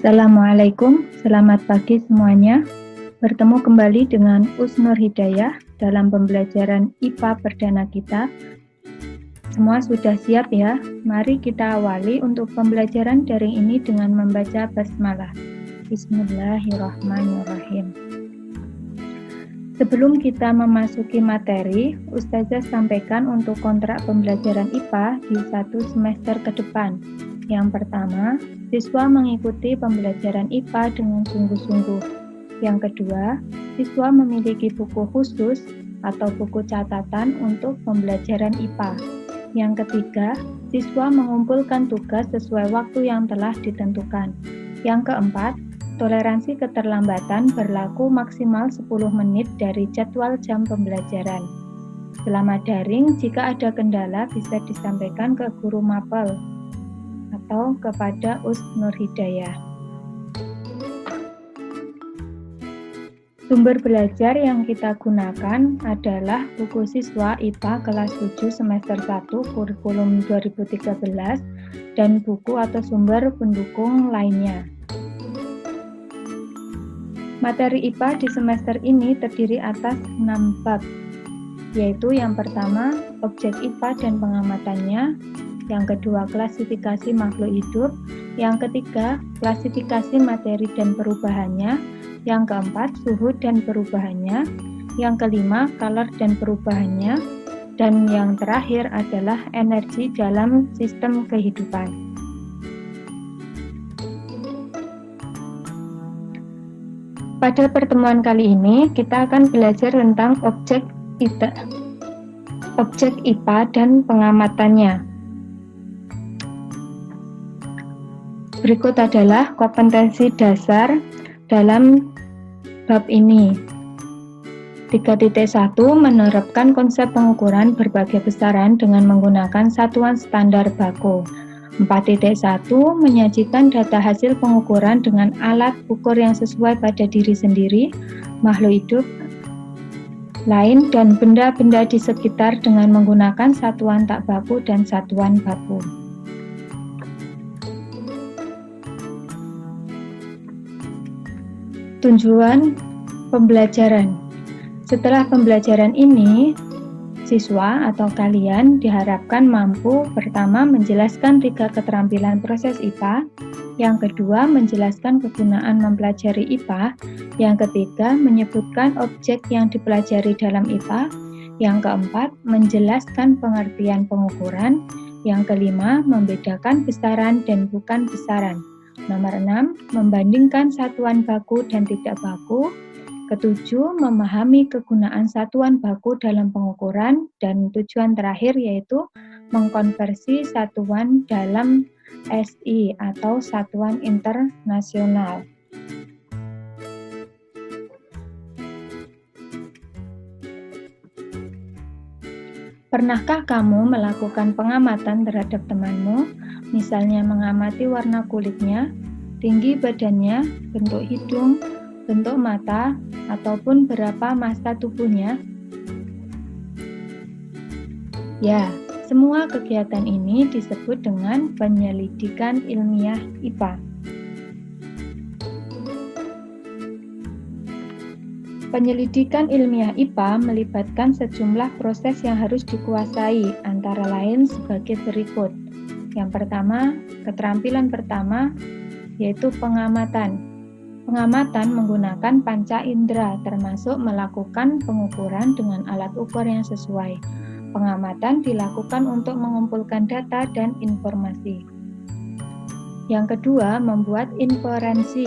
Assalamualaikum, selamat pagi semuanya. Bertemu kembali dengan Usnur Hidayah dalam pembelajaran IPA perdana kita. Semua sudah siap ya? Mari kita awali untuk pembelajaran daring ini dengan membaca basmalah. Bismillahirrahmanirrahim. Sebelum kita memasuki materi, Ustazah sampaikan untuk kontrak pembelajaran IPA di 1 semester ke depan. Yang pertama, siswa mengikuti pembelajaran IPA dengan sungguh-sungguh. Yang kedua, siswa memiliki buku khusus atau buku catatan untuk pembelajaran IPA. Yang ketiga, siswa mengumpulkan tugas sesuai waktu yang telah ditentukan. Yang keempat, toleransi keterlambatan berlaku maksimal 10 menit dari jadwal jam pembelajaran. Selama daring, jika ada kendala bisa disampaikan ke guru mapel atau kepada Usnur Hidayah. Sumber belajar yang kita gunakan adalah buku siswa IPA kelas 7 semester 1 kurikulum 2013 dan buku atau sumber pendukung lainnya. Materi IPA di semester ini terdiri atas 6 bab, yaitu yang pertama, objek IPA dan pengamatannya, yang kedua, klasifikasi makhluk hidup, yang ketiga, klasifikasi materi dan perubahannya, yang keempat, suhu dan perubahannya, yang kelima, color dan perubahannya, dan yang terakhir adalah energi dalam sistem kehidupan. Pada pertemuan kali ini, kita akan belajar tentang objek IPA dan pengamatannya. Berikut adalah kompetensi dasar dalam bab ini. 3.1 menerapkan konsep pengukuran berbagai besaran dengan menggunakan satuan standar baku. 4.1 menyajikan data hasil pengukuran dengan alat ukur yang sesuai pada diri sendiri, makhluk hidup lain, dan benda-benda di sekitar dengan menggunakan satuan tak baku dan satuan baku. Tujuan pembelajaran. Setelah pembelajaran ini, siswa atau kalian diharapkan mampu pertama menjelaskan 3 keterampilan proses IPA, yang kedua menjelaskan kegunaan mempelajari IPA, yang ketiga menyebutkan objek yang dipelajari dalam IPA, yang keempat menjelaskan pengertian pengukuran, yang kelima membedakan besaran dan bukan besaran. Nomor 6, membandingkan satuan baku dan tidak baku. Ketujuh, memahami kegunaan satuan baku dalam pengukuran. Dan tujuan terakhir yaitu mengkonversi satuan dalam SI atau satuan internasional. Pernahkah kamu melakukan pengamatan terhadap temanmu? Misalnya mengamati warna kulitnya, tinggi badannya, bentuk hidung, bentuk mata, ataupun berapa massa tubuhnya? Ya, semua kegiatan ini disebut dengan penyelidikan ilmiah IPA. Penyelidikan ilmiah IPA melibatkan sejumlah proses yang harus dikuasai, antara lain sebagai berikut. Yang pertama, keterampilan pertama yaitu pengamatan. Pengamatan menggunakan panca indera, termasuk melakukan pengukuran dengan alat ukur yang sesuai. Pengamatan dilakukan untuk mengumpulkan data dan informasi. Yang kedua, membuat inferensi.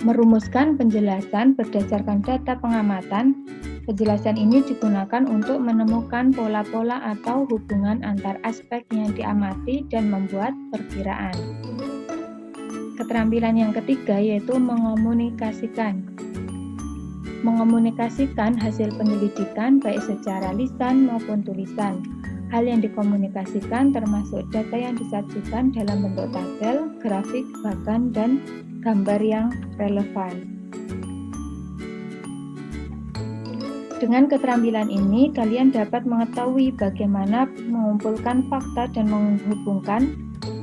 Merumuskan penjelasan berdasarkan data pengamatan. Penjelasan ini digunakan untuk menemukan pola-pola atau hubungan antar aspek yang diamati dan membuat perkiraan. Keterampilan yang ketiga yaitu mengomunikasikan. Mengomunikasikan hasil penyelidikan baik secara lisan maupun tulisan. Hal yang dikomunikasikan termasuk data yang disajikan dalam bentuk tabel, grafik, bahkan dan gambar yang relevan. Dengan keterampilan ini, kalian dapat mengetahui bagaimana mengumpulkan fakta dan menghubungkan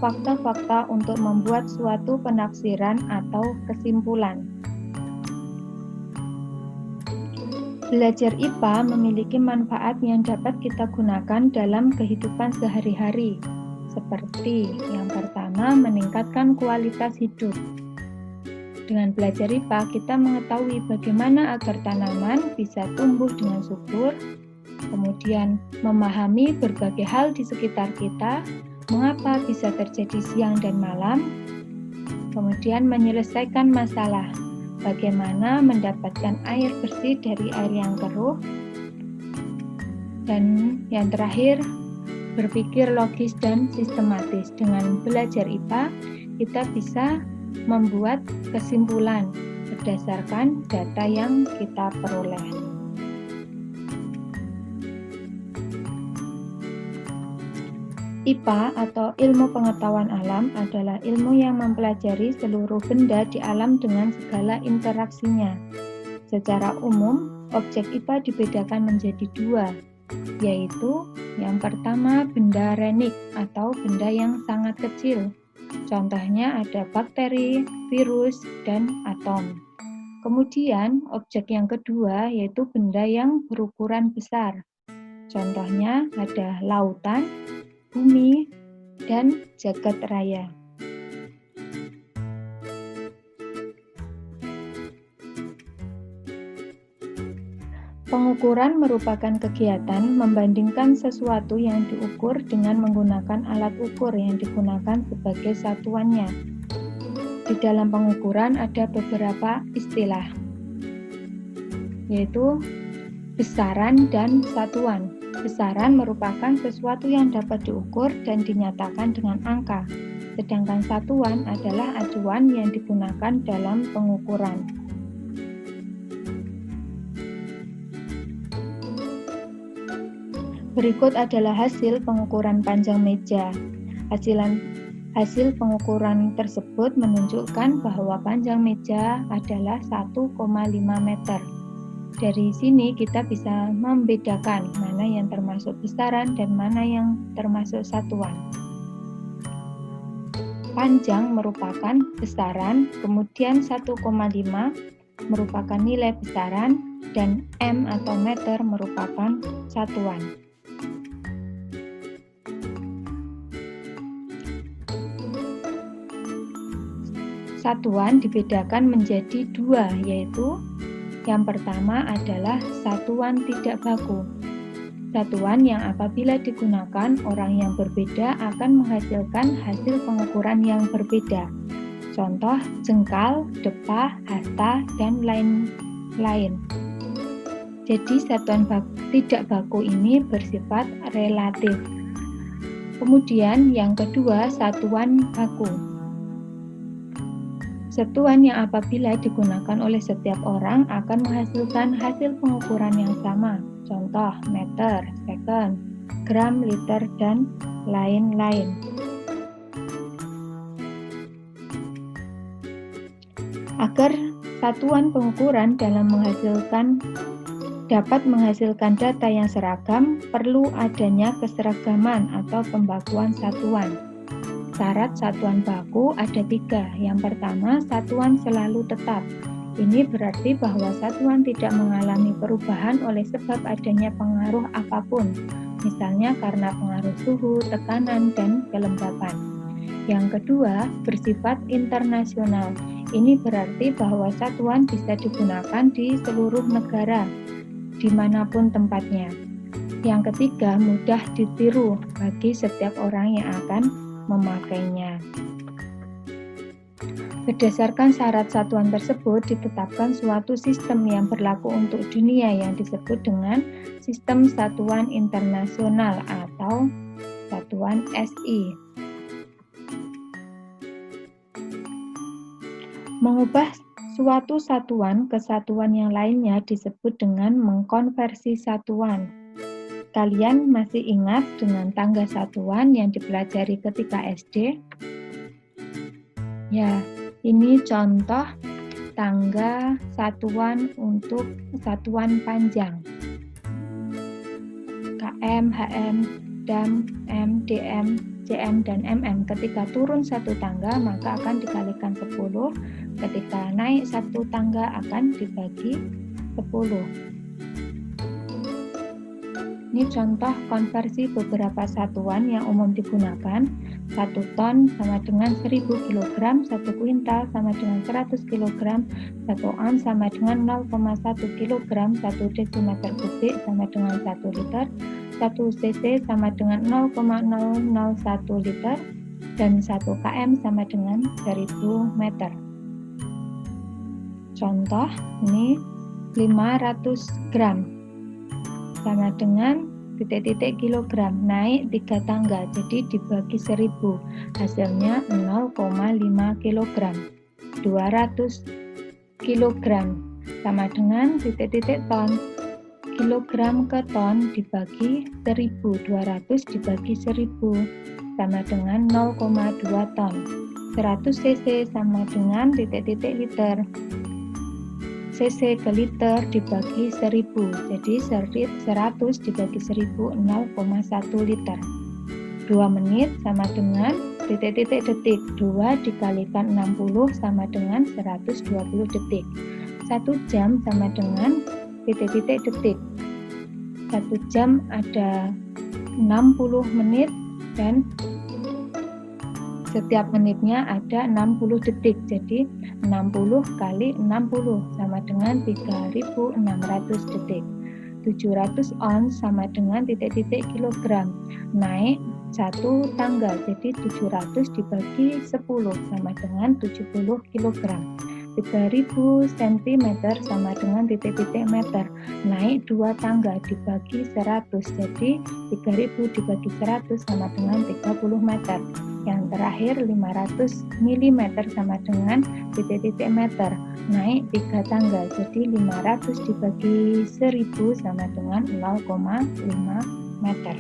fakta-fakta untuk membuat suatu penafsiran atau kesimpulan. Belajar IPA memiliki manfaat yang dapat kita gunakan dalam kehidupan sehari-hari, seperti yang pertama, meningkatkan kualitas hidup. Dengan belajar IPA, kita mengetahui bagaimana agar tanaman bisa tumbuh dengan subur, kemudian memahami berbagai hal di sekitar kita, mengapa bisa terjadi siang dan malam, kemudian menyelesaikan masalah, bagaimana mendapatkan air bersih dari air yang keruh, dan yang terakhir, berpikir logis dan sistematis. Dengan belajar IPA, kita bisa membuat kesimpulan berdasarkan data yang kita peroleh. IPA atau ilmu pengetahuan alam adalah ilmu yang mempelajari seluruh benda di alam dengan segala interaksinya. Secara umum, objek IPA dibedakan menjadi dua, yaitu yang pertama benda renik atau benda yang sangat kecil. Contohnya ada bakteri, virus, dan atom. Kemudian objek yang kedua yaitu benda yang berukuran besar. Contohnya ada lautan, bumi, dan jagat raya. Pengukuran merupakan kegiatan membandingkan sesuatu yang diukur dengan menggunakan alat ukur yang digunakan sebagai satuannya. Di dalam pengukuran ada beberapa istilah, yaitu besaran dan satuan. Besaran merupakan sesuatu yang dapat diukur dan dinyatakan dengan angka, sedangkan satuan adalah acuan yang digunakan dalam pengukuran. Berikut adalah hasil pengukuran panjang meja. Hasil pengukuran tersebut menunjukkan bahwa panjang meja adalah 1,5 meter. Dari sini kita bisa membedakan mana yang termasuk besaran dan mana yang termasuk satuan. Panjang merupakan besaran, kemudian 1,5 merupakan nilai besaran, dan M atau meter merupakan satuan. Satuan dibedakan menjadi dua, yaitu yang pertama adalah satuan tidak baku. Satuan yang apabila digunakan orang yang berbeda akan menghasilkan hasil pengukuran yang berbeda. Contoh jengkal, depah, hasta, dan lain-lain. Jadi satuan tidak baku ini bersifat relatif. Kemudian yang kedua, satuan baku. Satuan yang apabila digunakan oleh setiap orang akan menghasilkan hasil pengukuran yang sama. Contoh meter, second, gram, liter, dan lain-lain. Agar satuan pengukuran dapat menghasilkan data yang seragam, perlu adanya keseragaman atau pembakuan satuan. Syarat satuan baku ada 3. Yang pertama, satuan selalu tetap. Ini berarti bahwa satuan tidak mengalami perubahan oleh sebab adanya pengaruh apapun, misalnya karena pengaruh suhu, tekanan, dan kelembapan. Yang kedua, bersifat internasional. Ini berarti bahwa satuan bisa digunakan di seluruh negara, dimanapun tempatnya. Yang ketiga, mudah ditiru bagi setiap orang yang akan memakainya. Berdasarkan syarat satuan tersebut, ditetapkan suatu sistem yang berlaku untuk dunia yang disebut dengan Sistem Satuan Internasional atau Satuan SI. Mengubah suatu satuan ke satuan yang lainnya disebut dengan mengkonversi satuan. Kalian masih ingat dengan tangga satuan yang dipelajari ketika SD? Ya, ini contoh tangga satuan untuk satuan panjang. KM, HM, dam, m, dm, cm, dan mm. Ketika turun satu tangga maka akan dikalikan 10, ketika naik satu tangga akan dibagi 10. Ini contoh konversi beberapa satuan yang umum digunakan. 1 ton sama dengan 1000 kg, 1 kuintal sama dengan 100 kg, 1 ons sama dengan 0,1 kg, 1 desimeter kubik sama dengan 1 liter, 1 cc sama dengan 0,001 liter, dan 1 km sama dengan 1000 meter. Contoh, ini 500 gram sama dengan titik-titik kilogram, naik 3 tangga, jadi dibagi 1000, hasilnya 0,5 kilogram. 200 kilogram sama dengan titik-titik ton, kilogram ke ton dibagi 1000, 200 dibagi 1000 sama dengan 0,2 ton. 100 cc sama dengan titik-titik liter, cc ke liter dibagi 1000, jadi 100 dibagi 1000, 0,1 liter. 2 menit sama dengan titik-titik detik, 2 dikalikan 60 sama dengan 120 detik. 1 jam sama dengan titik-titik detik. 1 jam ada 60 menit dan setiap menitnya ada 60 detik, jadi 60 kali 60 sama dengan 3600 detik. 700 ons sama dengan titik-titik kilogram, naik 1 tangga, jadi 700 dibagi 10 sama dengan 70 kilogram. 3000 cm sama dengan titik-titik meter, naik 2 tangga dibagi 100, jadi 3000 dibagi 100 sama dengan 30 meter. Yang terakhir 500 mm sama dengan titik-titik meter, naik 3 tangga, jadi 500 dibagi 1000 sama dengan 0,5 meter.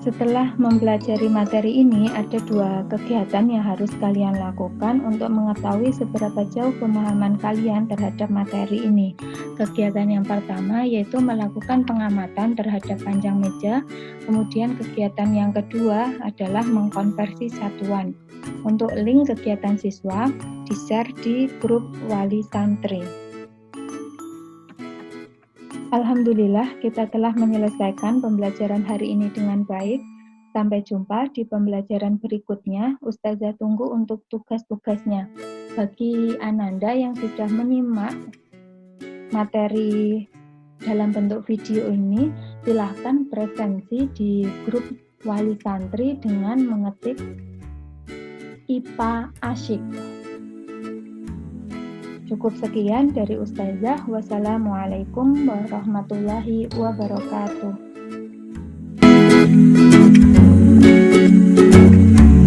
Setelah mempelajari materi ini, ada 2 kegiatan yang harus kalian lakukan untuk mengetahui seberapa jauh pemahaman kalian terhadap materi ini. Kegiatan yang pertama yaitu melakukan pengamatan terhadap panjang meja. Kemudian kegiatan yang kedua adalah mengkonversi satuan. Untuk link kegiatan siswa di-share di grup wali santri. Alhamdulillah, kita telah menyelesaikan pembelajaran hari ini dengan baik. Sampai jumpa di pembelajaran berikutnya. Ustazah tunggu untuk tugas-tugasnya. Bagi Ananda yang sudah menyimak materi dalam bentuk video ini, silahkan presensi di grup wali santri dengan mengetik IPA Asyik. Cukup sekian dari Ustazah. Wassalamualaikum warahmatullahi wabarakatuh.